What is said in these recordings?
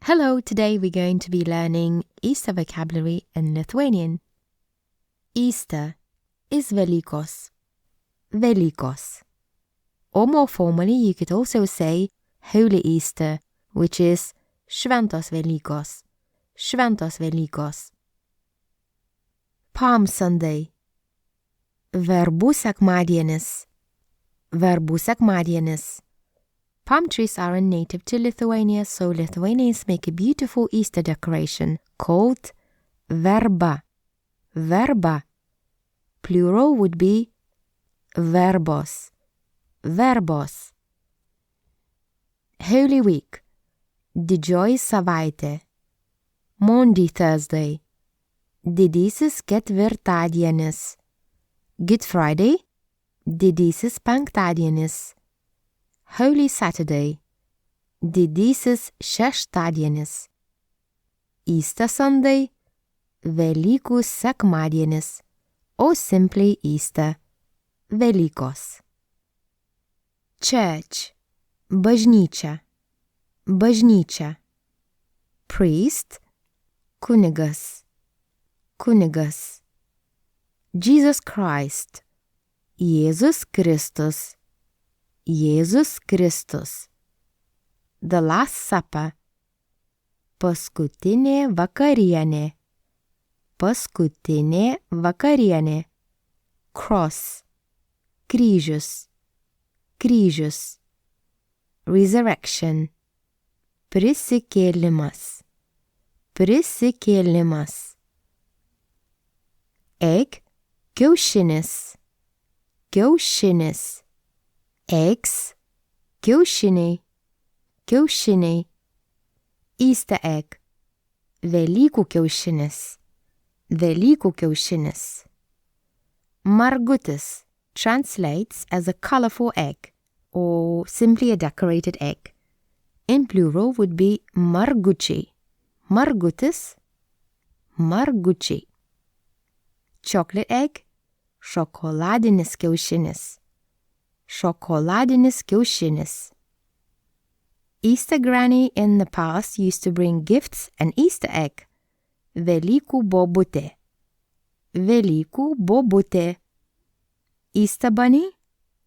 Hello, today we're going to be learning Easter vocabulary in Lithuanian. Easter is Velykos. Velykos. Or more formally, you could also say Holy Easter, which is Šventos Velykos. Šventos Velykos. Palm Sunday. Verbų sekmadienis. Verbų sekmadienis. Palm trees aren't native to Lithuania, so Lithuanians make a beautiful Easter decoration called verba. Verba. Plural would be verbos. Verbos. Holy Week. Didžioji savaitė. Maundy Thursday. Didysis ketvirtadienis. Good Friday. Didysis penktadienis. Holy Saturday. Didysis šeštadienis. Easter Sunday. Velykų sekmadienis. Or simply Easter. Velykos. Church. Bažnyčia. Bažnyčia. Priest. Kunigas. Kunigas. Jesus Christ. Jėzus Kristus. Jėzus Kristus. The Last Supper. Paskutinė vakarienė. Paskutinė vakarienė. Cross. Kryžius. Kryžius. Resurrection. Prisikėlimas. Prisikėlimas. Egg. Kiaušinis. Kiaušinis. Eggs. Kiaušiniai. Kiaušiniai. Easter egg. Velykų kiaušinis. Velykų kiaušinis. Margutis translates as a colorful egg or simply a decorated egg. In plural would be margučiai. Margutis. Margučiai. Chocolate egg. Šokoladinis kiaušinis. Šokoladinis kiaušinis. Easter granny in the past used to bring gifts and Easter egg. Velykų bobutė. Velykų bobutė. Easter bunny.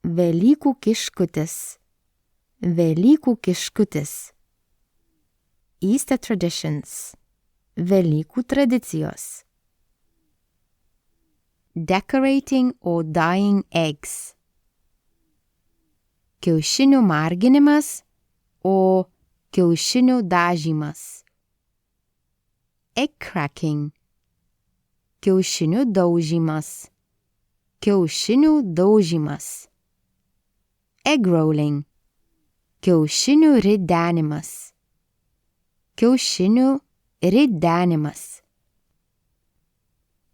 Velykų kiškutis. Velykų kiškutis. Easter traditions. Velykų tradicijos. Decorating or dyeing eggs. Kiaušinių marginimas o kiaušinių dažymas. Egg cracking. Kiaušinių daužymas. Kiaušinių daužymas. Egg rolling. Kiaušinių ridenimas. Kiaušinių ridenimas.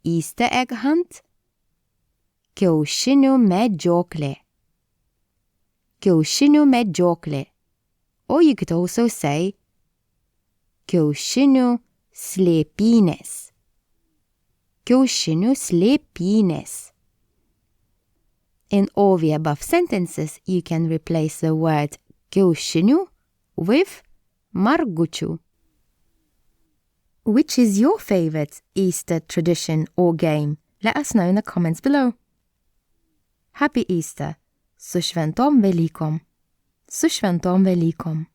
Easter egg hunt. Kiaušinių medžioklė. Kiaušinių medžioklė. Or you could also say kiaušinių slėpynės. Kiaušinių slėpynės. In all the above sentences, you can replace the word kiaušinių with margučių. Which is your favorite Easter tradition or game? Let us know in the comments below. Happy Easter! Su šventom Velykom. Su šventom Velykom.